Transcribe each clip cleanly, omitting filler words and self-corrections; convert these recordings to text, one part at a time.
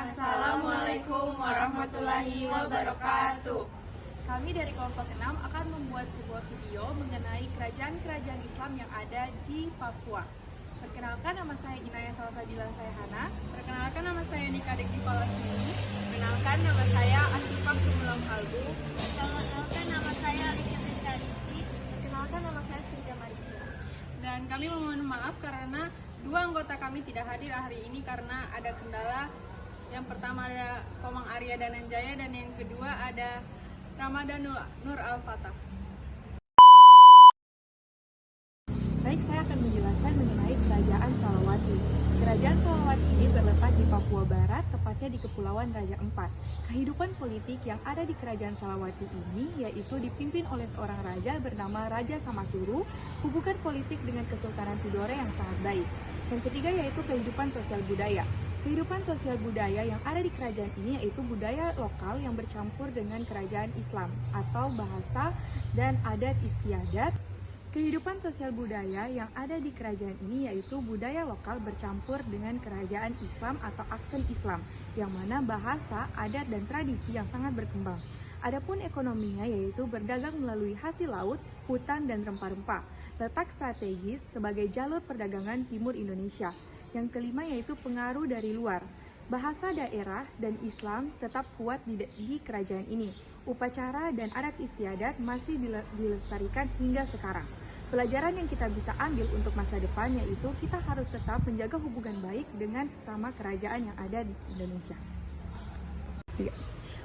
Assalamualaikum warahmatullahi wabarakatuh. Kami dari kelompok 6 akan membuat sebuah video mengenai kerajaan-kerajaan Islam yang ada di Papua. Perkenalkan, nama saya Inaya Salsabila Sayhana. Perkenalkan, nama saya Nika Deki Palasini. Perkenalkan, nama saya Asifah Sumulang Kalbu. Perkenalkan, nama saya Alicia Rizky. Perkenalkan, nama saya Frida Marija. Dan kami memohon maaf karena dua anggota kami tidak hadir hari ini karena ada kendala. Yang pertama ada Komang Arya Dananjaya dan yang kedua ada Ramadan Nur Al-Fatah. Baik, saya akan menjelaskan mengenai Kerajaan Salawati. Kerajaan Salawati ini terletak di Papua Barat, tepatnya di Kepulauan Raja Ampat. Kehidupan politik yang ada di Kerajaan Salawati ini yaitu dipimpin oleh seorang raja bernama Raja Samasuru, hubungan politik dengan Kesultanan Tidore yang sangat baik. Yang ketiga yaitu kehidupan sosial budaya. Kehidupan sosial budaya yang ada di kerajaan ini yaitu budaya lokal yang bercampur dengan kerajaan Islam atau bahasa dan adat istiadat. Kehidupan sosial budaya yang ada di kerajaan ini yaitu budaya lokal bercampur dengan kerajaan Islam atau aksen Islam, yang mana bahasa, adat, dan tradisi yang sangat berkembang. Adapun ekonominya yaitu berdagang melalui hasil laut, hutan, dan rempah-rempah. Letak strategis sebagai jalur perdagangan timur Indonesia. Yang kelima yaitu pengaruh dari luar. Bahasa daerah dan Islam tetap kuat di kerajaan ini. Upacara dan adat istiadat masih dilestarikan hingga sekarang. Pelajaran yang kita bisa ambil untuk masa depan yaitu kita harus tetap menjaga hubungan baik dengan sesama kerajaan yang ada di Indonesia.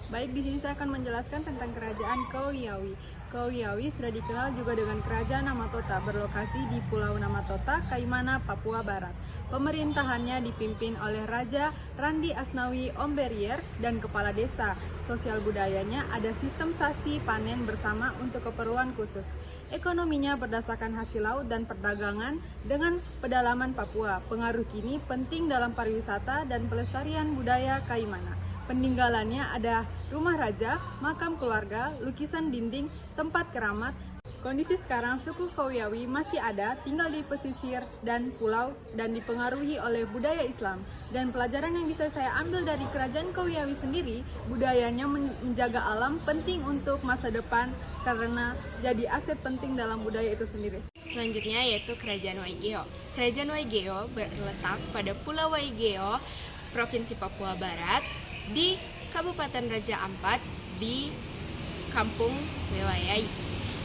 Baik, di sini saya akan menjelaskan tentang kerajaan Kauyawi. Kauyawi sudah dikenal juga dengan kerajaan Namatota, berlokasi di Pulau Namatota, Kaimana, Papua Barat. Pemerintahannya dipimpin oleh Raja Randi Asnawi Omberier dan kepala desa. Sosial budayanya ada sistem sasi panen bersama untuk keperluan khusus. Ekonominya berdasarkan hasil laut dan perdagangan dengan pedalaman Papua. Pengaruh kini penting dalam pariwisata dan pelestarian budaya Kaimana. Peninggalannya ada rumah raja, makam keluarga, lukisan dinding, tempat keramat. Kondisi sekarang suku Kauyawi masih ada, tinggal di pesisir dan pulau dan dipengaruhi oleh budaya Islam. Dan pelajaran yang bisa saya ambil dari kerajaan Kauyawi sendiri, budayanya menjaga alam penting untuk masa depan karena jadi aset penting dalam budaya itu sendiri. Selanjutnya yaitu Kerajaan Waigeo. Kerajaan Waigeo berletak pada Pulau Waigeo, Provinsi Papua Barat, di Kabupaten Raja Ampat, di Kampung Wewayai.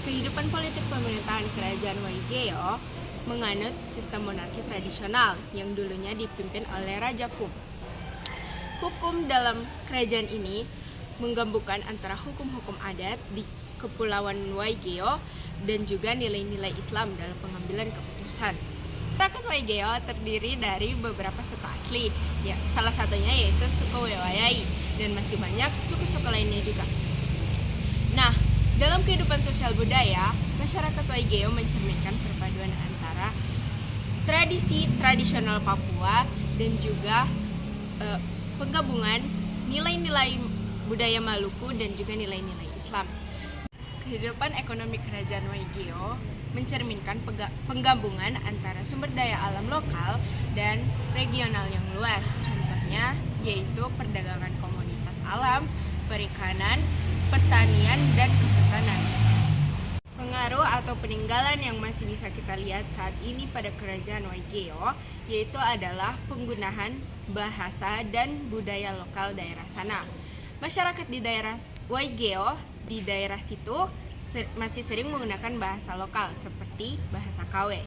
Kehidupan politik pemerintahan Kerajaan Waigeo menganut sistem monarki tradisional yang dulunya dipimpin oleh Raja Phup. Hukum dalam kerajaan ini menggabungkan antara hukum-hukum adat di Kepulauan Waigeo dan juga nilai-nilai Islam dalam pengambilan keputusan. Masyarakat Waigeo terdiri dari beberapa suku asli, ya, salah satunya yaitu suku Wewayai, dan masih banyak suku-suku lainnya juga. Nah, dalam kehidupan sosial budaya, masyarakat Waigeo mencerminkan perpaduan antara tradisi tradisional Papua dan juga penggabungan nilai-nilai budaya Maluku dan juga nilai-nilai Islam. Kehidupan ekonomi kerajaan Waigeo mencerminkan penggabungan antara sumber daya alam lokal dan regional yang luas. Contohnya yaitu perdagangan komoditas alam, perikanan, pertanian, dan kehutanan. Pengaruh atau peninggalan yang masih bisa kita lihat saat ini pada kerajaan Waigeo yaitu adalah penggunaan bahasa dan budaya lokal daerah sana. Masyarakat di daerah Waigeo, di daerah situ masih sering menggunakan bahasa lokal seperti bahasa Kawe.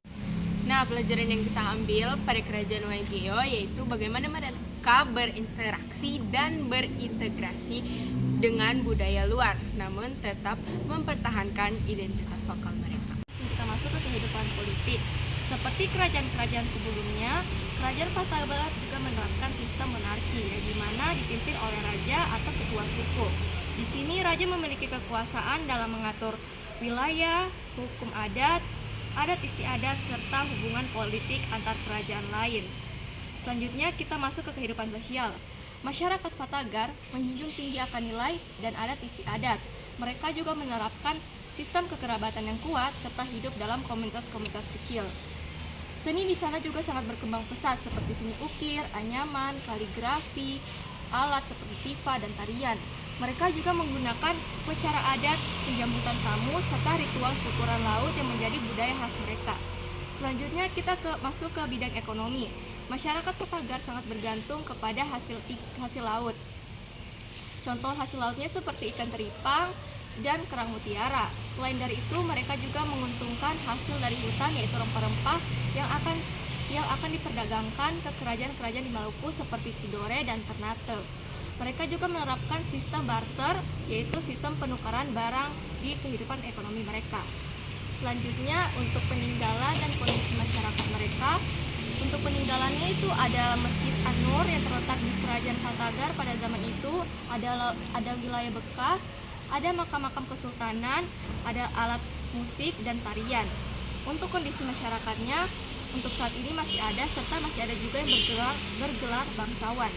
Nah, pelajaran yang kita ambil pada kerajaan Waigeo yaitu bagaimana mereka berinteraksi dan berintegrasi dengan budaya luar, namun tetap mempertahankan identitas lokal mereka. Kita masuk ke kehidupan politik. Seperti kerajaan-kerajaan sebelumnya, kerajaan Papua Barat juga menerapkan sistem monarki, di mana dipimpin oleh raja atau ketua suku. Di sini raja memiliki kekuasaan dalam mengatur wilayah, hukum adat, adat istiadat, serta hubungan politik antar kerajaan lain. Selanjutnya kita masuk ke kehidupan sosial. Masyarakat Fatagar menjunjung tinggi akan nilai dan adat istiadat. Mereka juga menerapkan sistem kekerabatan yang kuat serta hidup dalam komunitas-komunitas kecil. Seni di sana juga sangat berkembang pesat seperti seni ukir, anyaman, kaligrafi, alat seperti tifa dan tarian. Mereka juga menggunakan upacara adat, penjambutan tamu, serta ritual syukuran laut yang menjadi budaya khas mereka. Selanjutnya kita masuk ke bidang ekonomi. Masyarakat Patagar sangat bergantung kepada hasil laut. Contoh hasil lautnya seperti ikan teripang dan kerang mutiara. Selain dari itu, mereka juga menguntungkan hasil dari hutan, yaitu rempah-rempah yang akan diperdagangkan ke kerajaan-kerajaan di Maluku seperti Tidore dan Ternate. Mereka juga menerapkan sistem barter, yaitu sistem penukaran barang di kehidupan ekonomi mereka. Selanjutnya, untuk peninggalan dan kondisi masyarakat mereka. Untuk peninggalannya itu ada Masjid An-Nur yang terletak di Kerajaan Patagar pada zaman itu, ada wilayah bekas, ada makam-makam kesultanan, ada alat musik dan tarian. Untuk kondisi masyarakatnya, untuk saat ini masih ada, serta masih ada juga yang bergelar bangsawan.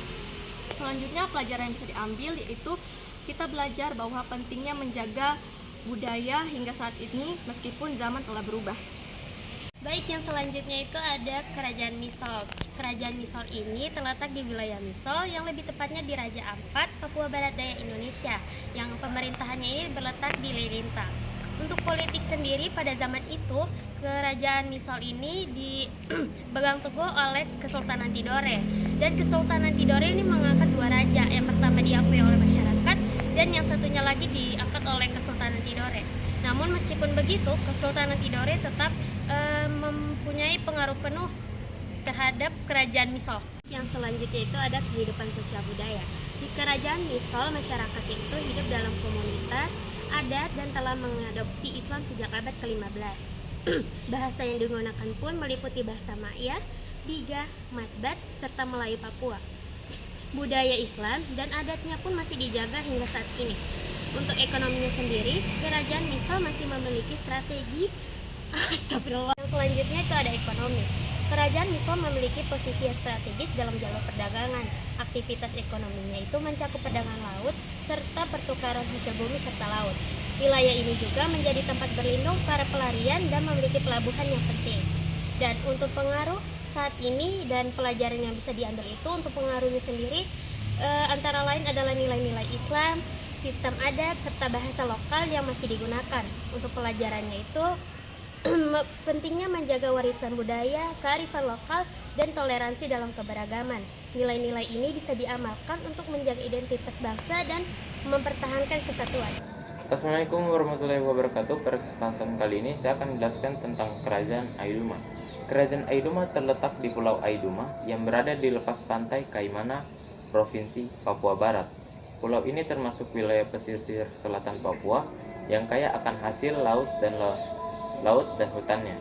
Selanjutnya pelajaran yang bisa diambil yaitu kita belajar bahwa pentingnya menjaga budaya hingga saat ini meskipun zaman telah berubah. Baik, yang selanjutnya itu ada Kerajaan Misol. Kerajaan Misol ini terletak di wilayah Misol, yang lebih tepatnya di Raja Ampat, Papua Barat Daya Indonesia, yang pemerintahannya ini berletak di Lirintang. Untuk politik sendiri pada zaman itu, Kerajaan Misol ini dipegang teguh oleh Kesultanan Tidore. Dan Kesultanan Tidore ini mengangkat dua raja, yang pertama diakui oleh masyarakat dan yang satunya lagi diangkat oleh Kesultanan Tidore. Namun meskipun begitu, Kesultanan Tidore tetap mempunyai pengaruh penuh terhadap Kerajaan Misol. Yang selanjutnya itu ada kehidupan sosial budaya. Di Kerajaan Misol, masyarakat itu hidup dalam komunitas adat dan telah mengadopsi Islam sejak abad ke-15. Bahasa yang digunakan pun meliputi bahasa Maya, Biga, Matbat, serta Melayu Papua. Budaya Islam dan adatnya pun masih dijaga hingga saat ini. Untuk ekonominya sendiri, Kerajaan Misol masih memiliki strategi Astagfirullah. Yang selanjutnya itu ada ekonomi. Kerajaan Misol memiliki posisi yang strategis dalam jalur perdagangan. Aktivitas ekonominya itu mencakup perdagangan laut serta pertukaran hasil bumi serta laut. Wilayah ini juga menjadi tempat berlindung para pelarian dan memiliki pelabuhan yang penting. Dan untuk pengaruh saat ini dan pelajaran yang bisa diambil itu, untuk pengaruhnya sendiri antara lain adalah nilai-nilai Islam, sistem adat, serta bahasa lokal yang masih digunakan. Untuk pelajarannya itu pentingnya menjaga warisan budaya, kearifan lokal, dan toleransi dalam keberagaman. Nilai-nilai ini bisa diamalkan untuk menjaga identitas bangsa dan mempertahankan kesatuan. Assalamualaikum warahmatullahi wabarakatuh. Pada kesempatan kali ini saya akan menjelaskan tentang Kerajaan Aiduma. Kerajaan Aiduma terletak di Pulau Aiduma yang berada di lepas pantai Kaimana, Provinsi Papua Barat. Pulau ini termasuk wilayah pesisir selatan Papua yang kaya akan hasil laut dan hutannya.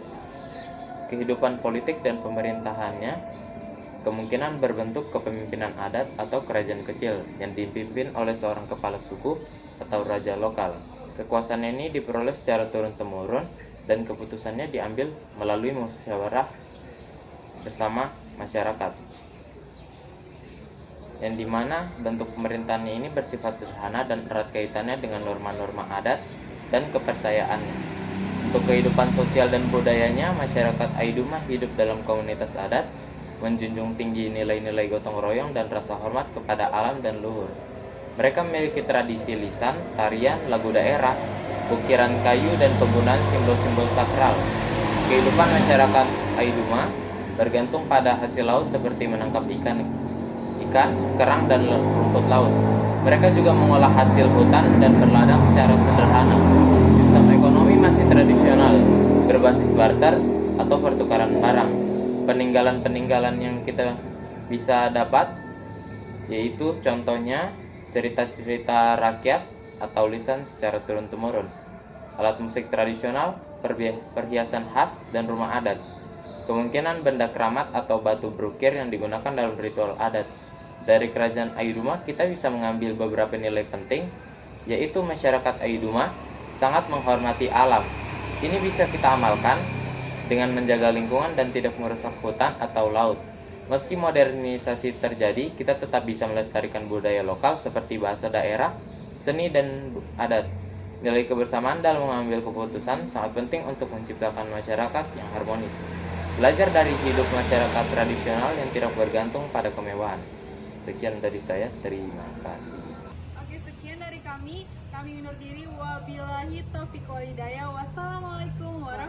Kehidupan politik dan pemerintahannya kemungkinan berbentuk kepemimpinan adat atau kerajaan kecil yang dipimpin oleh seorang kepala suku atau raja lokal. Kekuasaan ini diperoleh secara turun-temurun dan keputusannya diambil melalui musyawarah bersama masyarakat, yang dimana bentuk pemerintahannya ini bersifat sederhana dan erat kaitannya dengan norma-norma adat dan kepercayaannya. Untuk kehidupan sosial dan budayanya, masyarakat Aiduma hidup dalam komunitas adat, menjunjung tinggi nilai-nilai gotong royong dan rasa hormat kepada alam dan luhur. Mereka memiliki tradisi lisan, tarian, lagu daerah, ukiran kayu, dan penggunaan simbol-simbol sakral. Kehidupan masyarakat Aiduma bergantung pada hasil laut seperti menangkap ikan, kerang, dan rumput laut. Mereka juga mengolah hasil hutan dan berladang secara sederhana. Sistem ekonomi masih tradisional, berbasis barter atau pertukaran barang. Peninggalan-peninggalan yang kita bisa dapat yaitu contohnya cerita-cerita rakyat atau lisan secara turun-temurun, alat musik tradisional, perhiasan khas, dan rumah adat. Kemungkinan benda keramat atau batu berukir yang digunakan dalam ritual adat. Dari Kerajaan Aiduma kita bisa mengambil beberapa nilai penting, yaitu masyarakat Aiduma sangat menghormati alam. Ini bisa kita amalkan dengan menjaga lingkungan dan tidak merusak hutan atau laut. Meski modernisasi terjadi, kita tetap bisa melestarikan budaya lokal seperti bahasa daerah, seni, dan adat. Nilai kebersamaan dalam mengambil keputusan sangat penting untuk menciptakan masyarakat yang harmonis. Belajar dari hidup masyarakat tradisional yang tidak bergantung pada kemewahan. Sekian dari saya, terima kasih. Oke, sekian dari kami undur diri. Wabillahi taufiq wal hidayah. Wassalamualaikum warahmatullahi